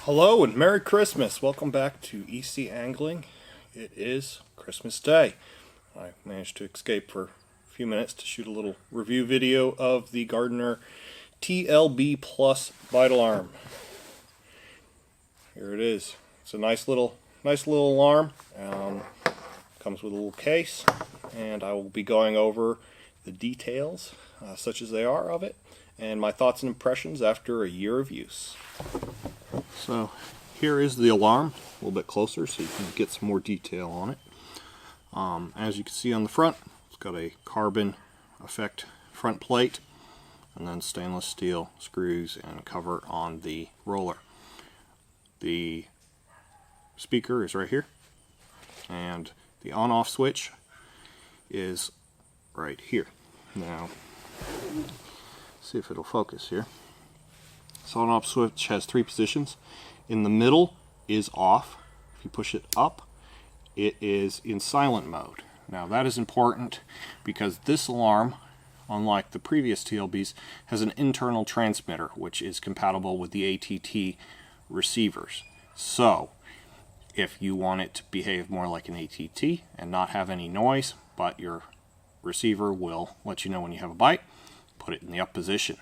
Hello and Merry Christmas. Welcome back to EC Angling. It is Christmas Day. I managed to escape for a few minutes to shoot a little review video of the Gardner TLB Bite Alarm. Here it is. It's a nice little alarm. Comes with a little case, and I will be going over the details, such as they are, of it, and my thoughts and impressions after a year of use. So here is the alarm, a little bit closer so you can get some more detail on it. As you can see on the front, it's got a carbon effect front plate and then stainless steel screws and cover on the roller. The speaker is right here, and the on-off switch is right here. Now, see if it'll focus here. This on-off switch has 3 positions. In the middle is off. If you push it up, it is in silent mode. Now that is important because this alarm, unlike the previous TLBs, has an internal transmitter which is compatible with the ATT receivers. So if you want it to behave more like an ATT and not have any noise, but your receiver will let you know when you have a bite, put it in the up position.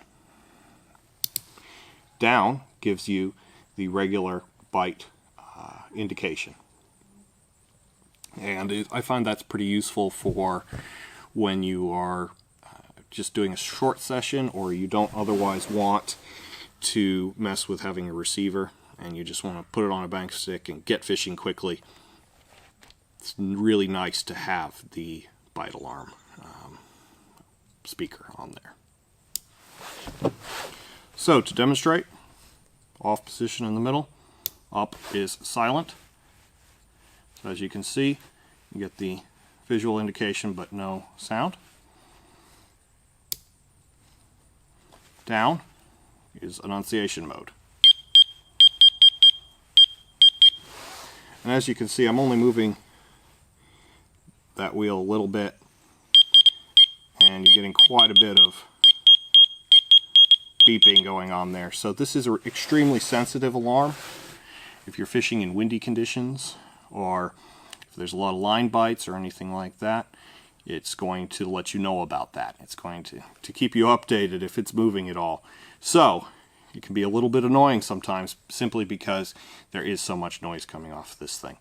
Down gives you the regular bite indication, and I find that's pretty useful for when you are just doing a short session or you don't otherwise want to mess with having a receiver and you just want to put it on a bank stick and get fishing quickly. It's really nice to have the bite alarm speaker on there. So to demonstrate, off position in the middle, up is silent. So as you can see, you get the visual indication but no sound. Down is annunciation mode. And as you can see, I'm only moving that wheel a little bit, and you're getting quite a bit of beeping going on there. So this is an extremely sensitive alarm. If you're fishing in windy conditions or if there's a lot of line bites or anything like that, it's going to let you know about that. It's going to keep you updated if it's moving at all. So it can be a little bit annoying sometimes simply because there is so much noise coming off this thing.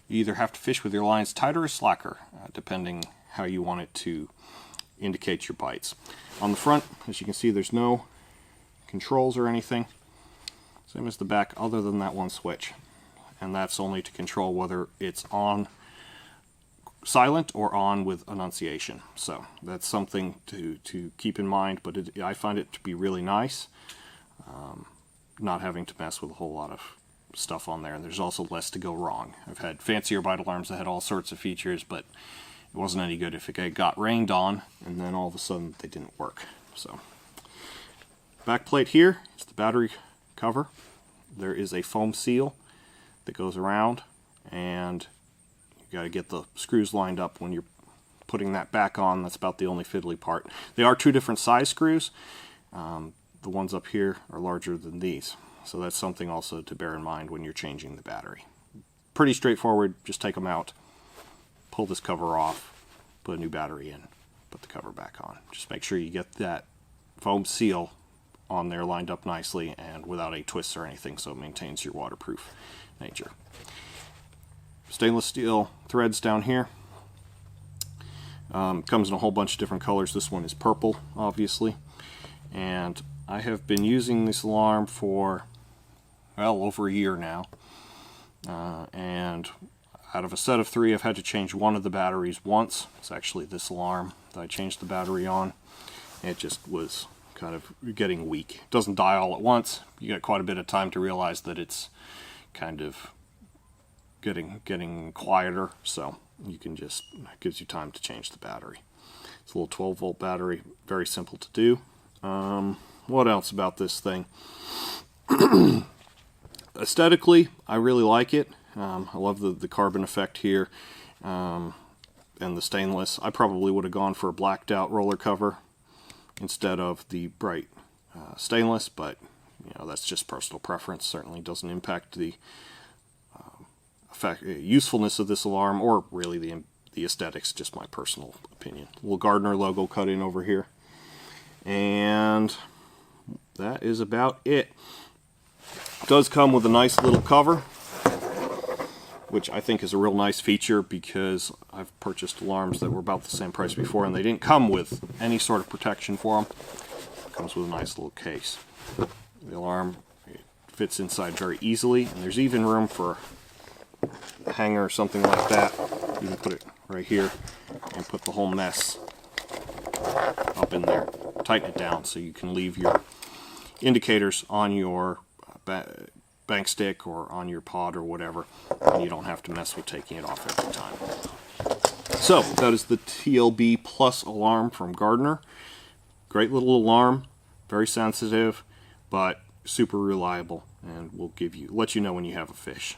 You either have to fish with your lines tighter or slacker, depending how you want it to indicate your bites. On the front, as you can see, there's no controls or anything, same as the back, other than that one switch, and that's only to control whether it's on silent or on with annunciation. So that's something to keep in mind, but I find it to be really nice, not having to mess with a whole lot of stuff on there, and there's also less to go wrong. I've had fancier bite alarms that had all sorts of features, but it wasn't any good if it got rained on and then all of a sudden they didn't work. So back plate here is the battery cover. There is a foam seal that goes around, and you got to get the screws lined up when you're putting that back on. That's about the only fiddly part. They are 2 different size screws. The ones up here are larger than these, so that's something also to bear in mind when you're changing the battery. Pretty straightforward. Just take them out, pull this cover off, put a new battery in, put the cover back on. Just make sure you get that foam seal on there lined up nicely and without any twists or anything, so it maintains your waterproof nature. Stainless steel threads down here. Comes in a whole bunch of different colors. This one is purple, obviously, and I have been using this alarm for, well, over a year now, and out of a set of 3, I've had to change one of the batteries once. It's actually this alarm that I changed the battery on. It just was kind of getting weak. It doesn't die all at once. You got quite a bit of time to realize that it's kind of getting quieter, so you can just, it gives you time to change the battery. It's a little 12-volt battery, very simple to do. What else about this thing? Aesthetically, I really like it. I love the carbon effect here, and the stainless. I probably would have gone for a blacked out roller cover instead of the bright stainless, but Now, that's just personal preference. Certainly doesn't impact the usefulness of this alarm, or really the aesthetics. Just my personal opinion. Little Gardner logo cut in over here, and that is about it. It does come with a nice little cover, which I think is a real nice feature, because I've purchased alarms that were about the same price before and they didn't come with any sort of protection for them. It comes with a nice little case. The alarm, it fits inside very easily, and there's even room for a hanger or something like that. You can put it right here and put the whole mess up in there. Tighten it down so you can leave your indicators on your bank stick or on your pod or whatever, and you don't have to mess with taking it off every time. So that is the TLB Plus alarm from Gardner. Great little alarm, very sensitive, but super reliable, and will let you know when you have a fish.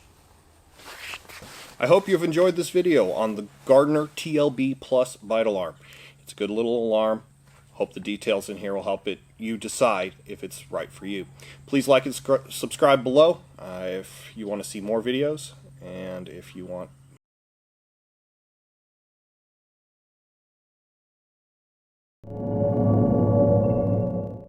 I hope you've enjoyed this video on the Gardner TLB Plus Bite Alarm. It's a good little alarm. Hope the details in here will help you decide if it's right for you. Please like and subscribe below if you want to see more videos, and if you want